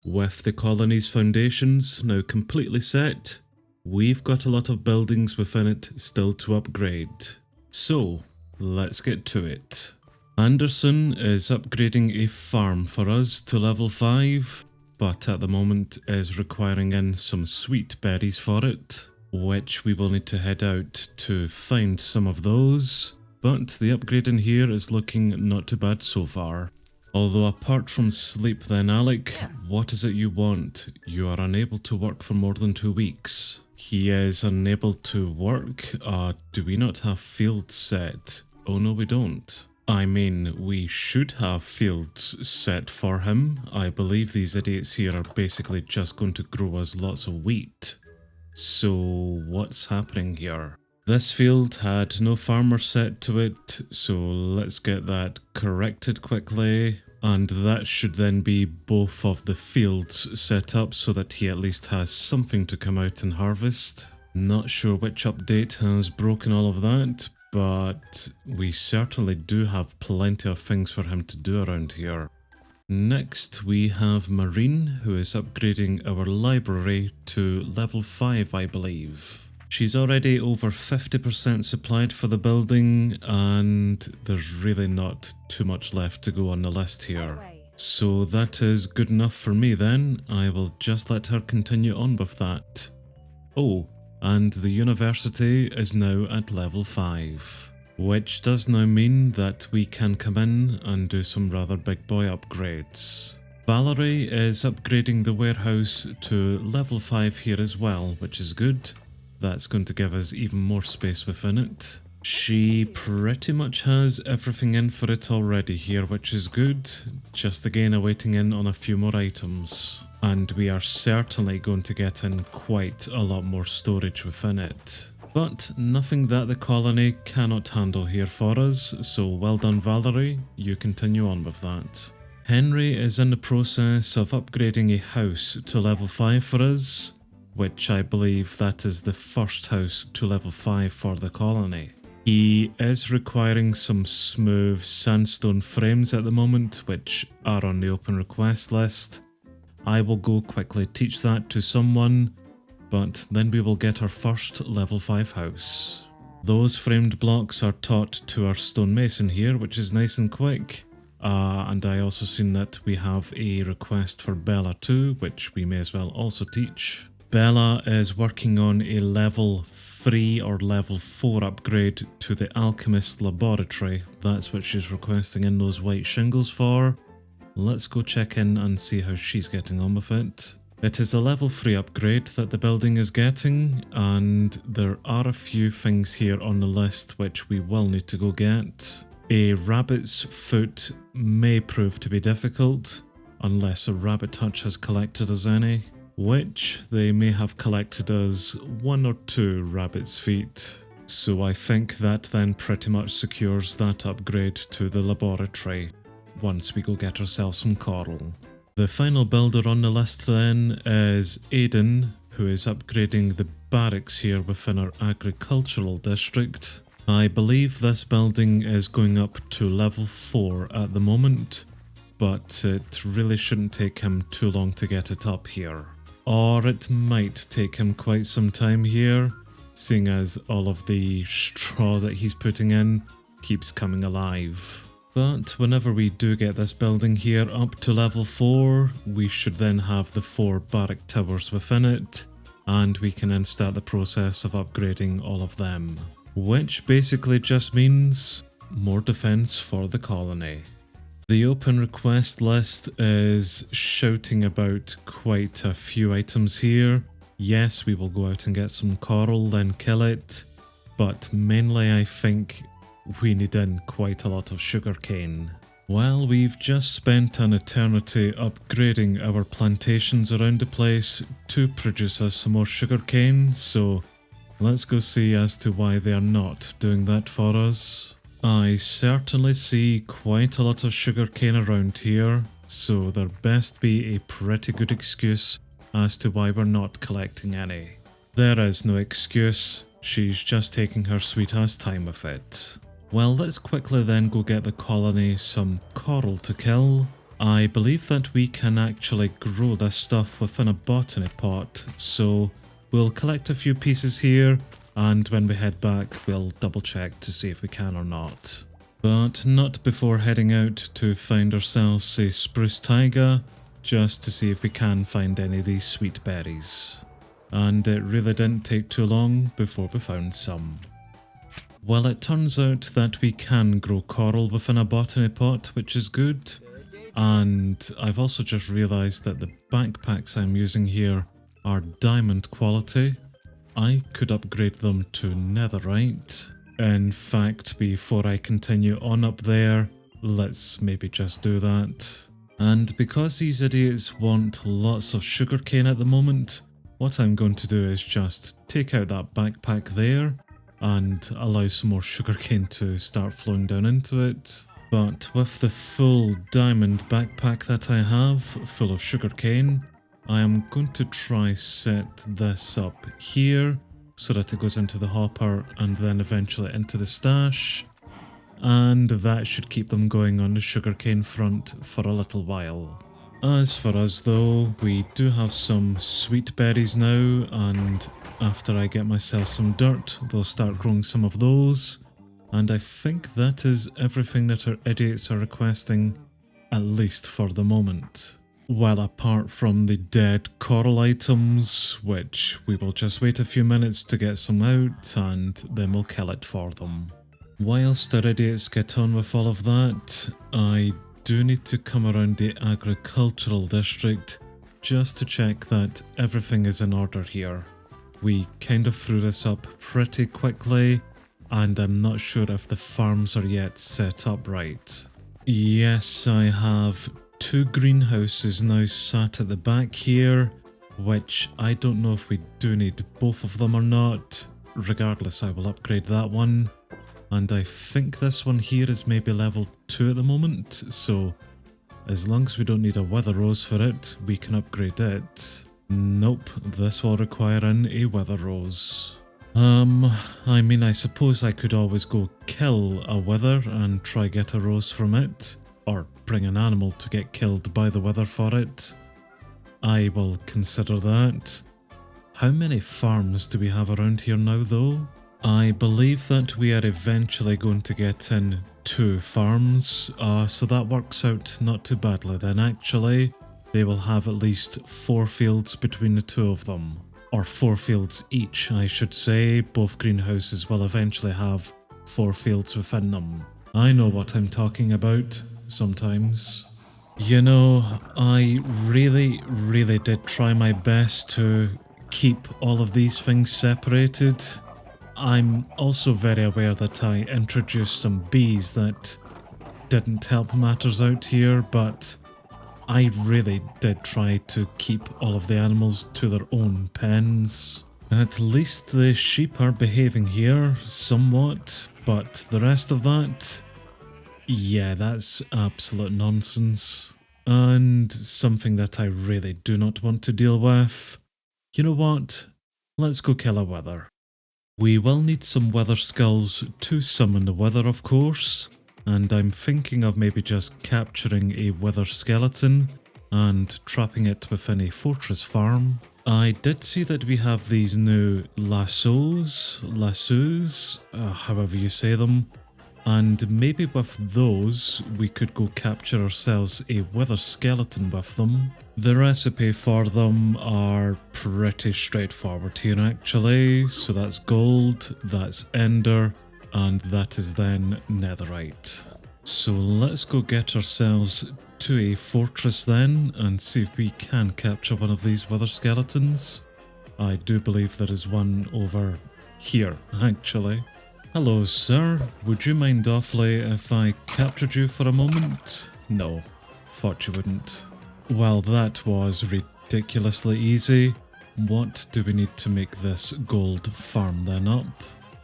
With the colony's foundations now completely set, we've got a lot of buildings within it still to upgrade. So, let's get to it. Anderson is upgrading a farm for us to level 5, but at the moment is requiring in some sweet berries for it, which we will need to head out to find some of those. But the upgrade in here is looking not too bad so far. Although apart from sleep then, Alec, what is it you want? You are unable to work for more than 2 weeks. He is unable to work? Do we not have fields set? Oh no, we don't. I mean, we should have fields set for him. I believe these idiots here are basically just going to grow us lots of wheat. So what's happening here? This field had no farmer set to it, so let's get that corrected quickly. And that should then be both of the fields set up so that he at least has something to come out and harvest. Not sure which update has broken all of that, but we certainly do have plenty of things for him to do around here. Next we have Marine, who is upgrading our library to level 5, I believe. She's already over 50% supplied for the building, and there's really not too much left to go on the list here. So that is good enough for me then. I will just let her continue on with that. Oh, and the university is now at level 5, which does now mean that we can come in and do some rather big boy upgrades. Valerie is upgrading the warehouse to level 5 here as well, which is good. That's going to give us even more space within it. She pretty much has everything in for it already here, which is good. Just again awaiting in on a few more items. And we are certainly going to get in quite a lot more storage within it. But nothing that the colony cannot handle here for us, so well done Valerie, you continue on with that. Henry is in the process of upgrading a house to level 5 for us, which I believe that is the first house to level 5 for the colony. He is requiring some smooth sandstone frames at the moment, which are on the open request list. I will go quickly teach that to someone, but then we will get our first level 5 house. Those framed blocks are taught to our stonemason here, which is nice and quick. And I also seen that we have a request for Bella too, which we may as well also teach. Bella is working on a level 3 or level 4 upgrade to the alchemist laboratory. That's what she's requesting in those white shingles for. Let's go check in and see how she's getting on with it. It is a level 3 upgrade that the building is getting, and there are a few things here on the list which we will need to go get. A rabbit's foot may prove to be difficult, unless a rabbit hutch has collected us any. Which they may have collected us 1 or 2 rabbit's feet. So I think that then pretty much secures that upgrade to the laboratory once we go get ourselves some coral. The final builder on the list then is Aiden, who is upgrading the barracks here within our agricultural district. I believe this building is going up to level 4 at the moment, but it really shouldn't take him too long to get it up here. Or it might take him quite some time here, seeing as all of the straw that he's putting in keeps coming alive. But whenever we do get this building here up to level 4, we should then have the 4 barrack towers within it, and we can then start the process of upgrading all of them. Which basically just means more defense for the colony. The open request list is shouting about quite a few items here. Yes, we will go out and get some coral, then kill it, but mainly I think we need in quite a lot of sugarcane. Well, we've just spent an eternity upgrading our plantations around the place to produce us some more sugarcane, so let's go see as to why they are not doing that for us. I certainly see quite a lot of sugarcane around here, so there best be a pretty good excuse as to why we're not collecting any. There is no excuse, she's just taking her sweet ass time with it. Well, let's quickly then go get the colony some coral to kill, I believe that we can actually grow this stuff within a botany pot, so we'll collect a few pieces here, and when we head back we'll double check to see if we can or not. But not before heading out to find ourselves a spruce taiga, just to see if we can find any of these sweet berries. And it really didn't take too long before we found some. Well, it turns out that we can grow coral within a botany pot, which is good. And I've also just realised that the backpacks I'm using here are diamond quality. I could upgrade them to netherite. In fact, before I continue on up there, let's maybe just do that. And because these idiots want lots of sugarcane at the moment, what I'm going to do is just take out that backpack there and allow some more sugarcane to start flowing down into it. But with the full diamond backpack that I have, full of sugarcane, I am going to try set this up here so that it goes into the hopper and then eventually into the stash. And that should keep them going on the sugarcane front for a little while. As for us though, we do have some sweet berries now, and after I get myself some dirt, we'll start growing some of those. And I think that is everything that our idiots are requesting, at least for the moment. Well, apart from the dead coral items, which we will just wait a few minutes to get some out, and then we'll kill it for them. Whilst our idiots get on with all of that, I do need to come around the agricultural district just to check that everything is in order here. We kind of threw this up pretty quickly, and I'm not sure if the farms are yet set up right. Yes, I have 2 greenhouses now sat at the back here, which I don't know if we do need both of them or not. Regardless, I will upgrade that one. And I think this one here is maybe level 2 at the moment, so as long as we don't need a wither rose for it, we can upgrade it. Nope, this will require a wither rose. I mean, I suppose I could always go kill a wither and try get a rose from it, or bring an animal to get killed by the wither for it. I will consider that. How many farms do we have around here now though? I believe that we are eventually going to get in 2 farms, so that works out not too badly then actually. They will have at least 4 fields between the 2 of them. Or 4 fields each, I should say. Both greenhouses will eventually have 4 fields within them. I know what I'm talking about, sometimes. You know, I really did try my best to keep all of these things separated. I'm also very aware that I introduced some bees that didn't help matters out here, but I really did try to keep all of the animals to their own pens. At least the sheep are behaving here somewhat, but the rest of that, yeah, that's absolute nonsense. And something that I really do not want to deal with. You know what? Let's go kill a wither. We will need some wither skulls to summon the wither, of course, and I'm thinking of maybe just capturing a wither skeleton and trapping it within a fortress farm. I did see that we have these new lassos, however you say them, and maybe with those we could go capture ourselves a wither skeleton with them. The recipe for them are pretty straightforward here actually, so that's gold, that's ender, and that is then netherite. So let's go get ourselves to a fortress then and see if we can capture one of these wither skeletons. I do believe there is one over here actually. Hello sir, would you mind awfully if I captured you for a moment? No, thought you wouldn't. Well, that was ridiculously easy. What do we need to make this gold farm then up?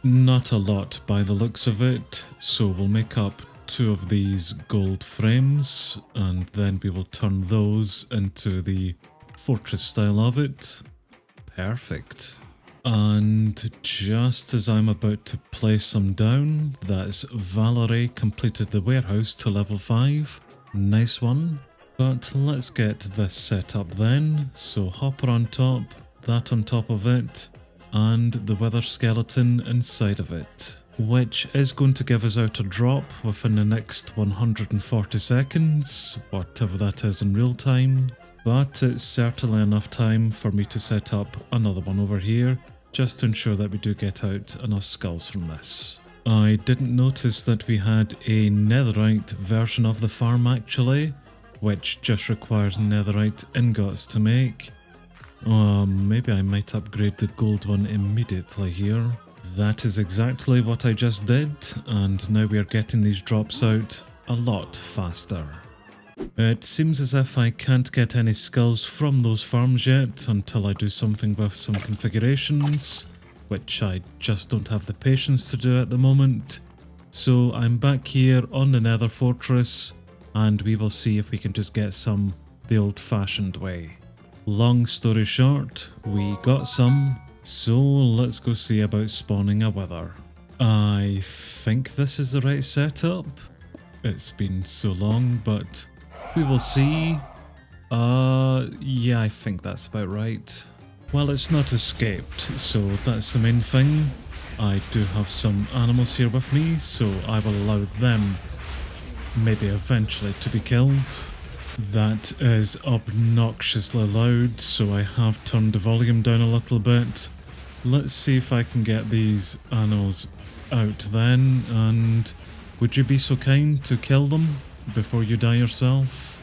Not a lot by the looks of it, so we'll make up 2 of these gold frames and then we will turn those into the fortress style of it. Perfect. And just as I'm about to place them down, that's Valerie completed the warehouse to level 5. Nice one. But let's get this set up then. So hopper on top, that on top of it, and the wither skeleton inside of it, which is going to give us out a drop within the next 140 seconds, whatever that is in real time. But it's certainly enough time for me to set up another one over here, just to ensure that we do get out enough skulls from this. I didn't notice that we had a netherite version of the farm actually, which just requires netherite ingots to make. Maybe I might upgrade the gold one immediately here. That is exactly what I just did, and now we are getting these drops out a lot faster. It seems as if I can't get any skulls from those farms yet until I do something with some configurations, which I just don't have the patience to do at the moment. So I'm back here on the Nether Fortress, and we will see if we can just get some the old-fashioned way. Long story short, we got some, so let's go see about spawning a wither. I think this is the right setup. It's been so long, but we will see. Yeah, I think that's about right. Well, it's not escaped, so that's the main thing. I do have some animals here with me, so I will allow them maybe eventually to be killed. That is obnoxiously loud, so I have turned the volume down a little bit. Let's see if I can get these animals out then, and would you be so kind to kill them before you die yourself?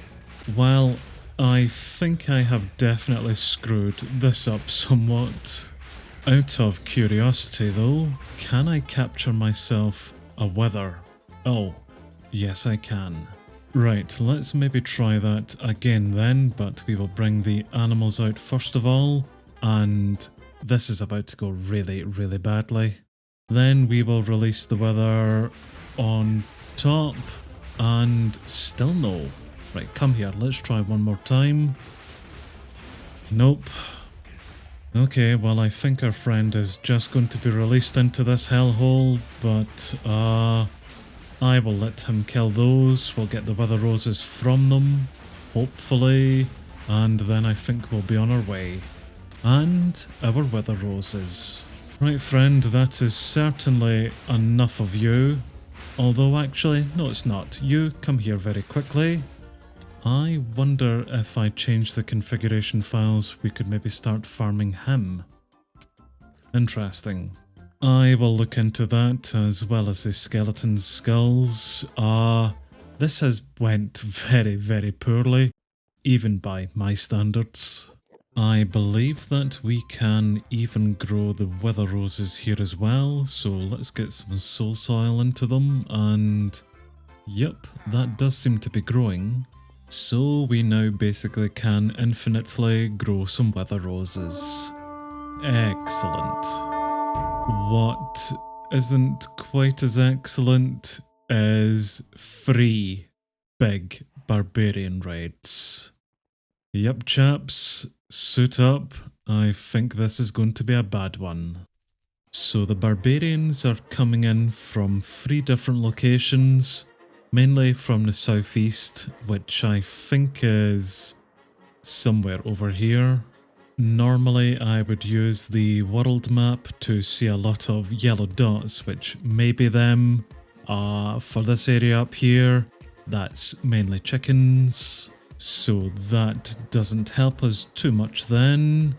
Well, I think I have definitely screwed this up somewhat. Out of curiosity though, can I capture myself a wither? Oh, yes I can. Right, let's maybe try that again then, but we will bring the animals out first of all, and this is about to go really, really badly. Then we will release the wither on top, and still no. Right, come here, let's try one more time. Nope. Okay, well I think our friend is just going to be released into this hellhole, but I will let him kill those. We'll get the wither roses from them, hopefully, and then I think we'll be on our way. And our wither roses. Right friend, that is certainly enough of you. Although actually, no it's not. You come here very quickly. I wonder if I change the configuration files, we could maybe start farming him. Interesting. I will look into that as well as the skeleton skulls. This has went very, very poorly, even by my standards. I believe that we can even grow the wither roses here as well, so let's get some soul soil into them, and yep, that does seem to be growing. So we now basically can infinitely grow some wither roses. Excellent. What isn't quite as excellent is 3 big barbarian raids. Yep chaps, suit up, I think this is going to be a bad one. So the barbarians are coming in from 3 different locations, mainly from the southeast, which I think is somewhere over here. Normally I would use the world map to see a lot of yellow dots, which may be them. For this area up here, that's mainly chickens, so that doesn't help us too much then.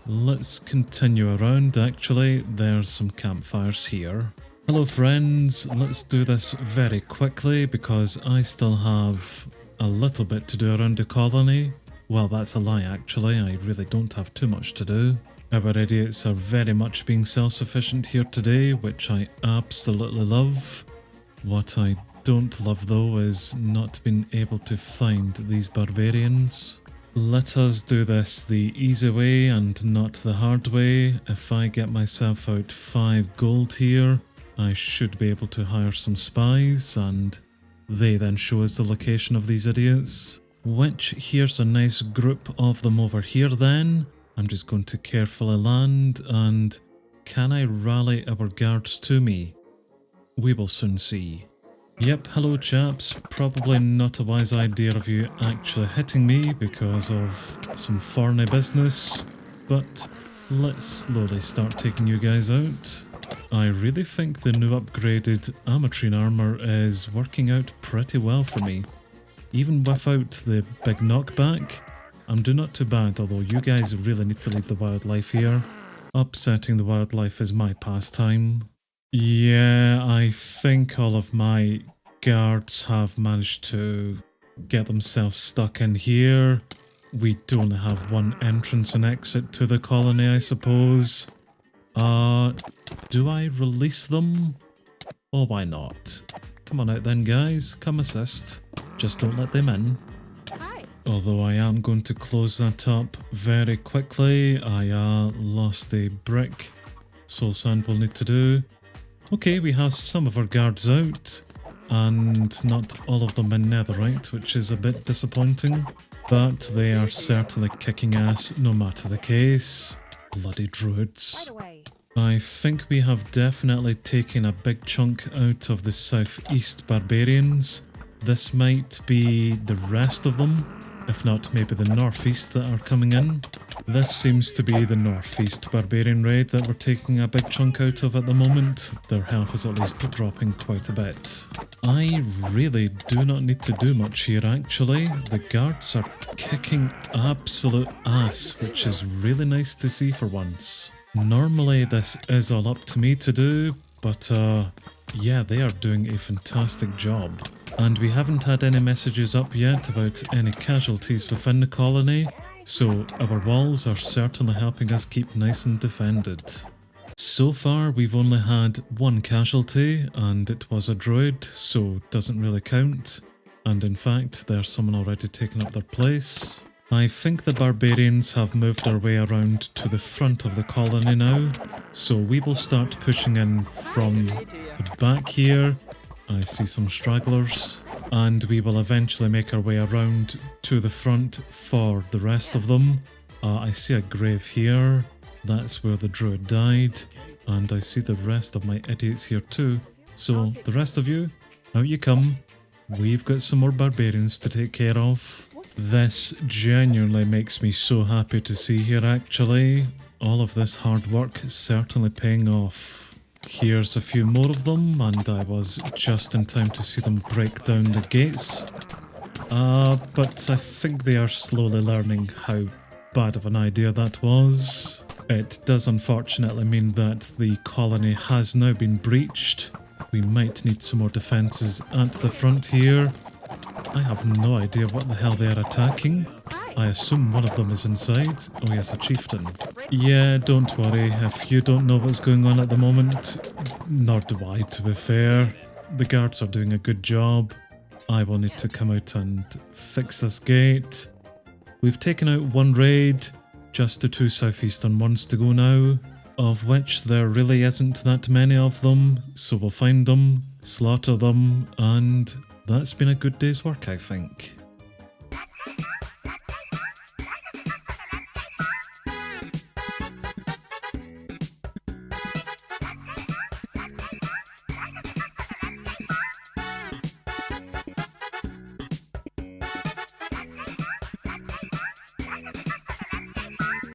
Let's continue around actually, there's some campfires here. Hello friends, let's do this very quickly because I still have a little bit to do around the colony. Well, that's a lie actually, I really don't have too much to do. Our idiots are very much being self-sufficient here today, which I absolutely love. What I don't love though is not being able to find these barbarians. Let us do this the easy way and not the hard way. If I get myself out 5 gold here, I should be able to hire some spies and they then show us the location of these idiots. Which, here's a nice group of them over here then. I'm just going to carefully land, and can I rally our guards to me? We will soon see. Yep, hello chaps. Probably not a wise idea of you actually hitting me because of some foreign business, but let's slowly start taking you guys out. I really think the new upgraded Ametrine armor is working out pretty well for me. Even without the big knockback, I'm doing not too bad, although you guys really need to leave the wildlife here. Upsetting the wildlife is my pastime. Yeah, I think all of my guards have managed to get themselves stuck in here. We do only have one entrance and exit to the colony, I suppose. Do I release them? Or why not? Come on out then, guys. Come assist. Just don't let them in. Although I am going to close that up very quickly. I lost a brick. Soul sand will need to do. Okay, we have some of our guards out, and not all of them in netherite, which is a bit disappointing. But they are certainly kicking ass no matter the case. Bloody druids. I think we have definitely taken a big chunk out of the southeast barbarians. This might be the rest of them, if not maybe the northeast that are coming in. This seems to be the northeast barbarian raid that we're taking a big chunk out of at the moment. Their health is at least dropping quite a bit. I really do not need to do much here actually. The guards are kicking absolute ass, which is really nice to see for once. Normally this is all up to me to do, but yeah, they are doing a fantastic job. And we haven't had any messages up yet about any casualties within the colony, so our walls are certainly helping us keep nice and defended. So far we've only had one casualty, and it was a druid, so doesn't really count. And in fact, there's someone already taken up their place. I think the barbarians have moved their way around to the front of the colony now, so we will start pushing in from the back here. I see some stragglers, and we will eventually make our way around to the front for the rest of them. I see a grave here, that's where the druid died, and I see the rest of my idiots here too. So the rest of you, out you come. We've got some more barbarians to take care of. This genuinely makes me so happy to see here actually. All of this hard work is certainly paying off. Here's a few more of them, and I was just in time to see them break down the gates. But I think they are slowly learning how bad of an idea that was. It does unfortunately mean that the colony has now been breached. We might need some more defences at the front here. I have no idea what the hell they are attacking. I assume one of them is inside. Oh yes, a chieftain. Yeah, don't worry, if you don't know what's going on at the moment, nor do I to be fair. The guards are doing a good job. I will need to come out and fix this gate. We've taken out one raid, just the two southeastern ones to go now, of which there really isn't that many of them, so we'll find them, slaughter them, and that's been a good day's work, I think.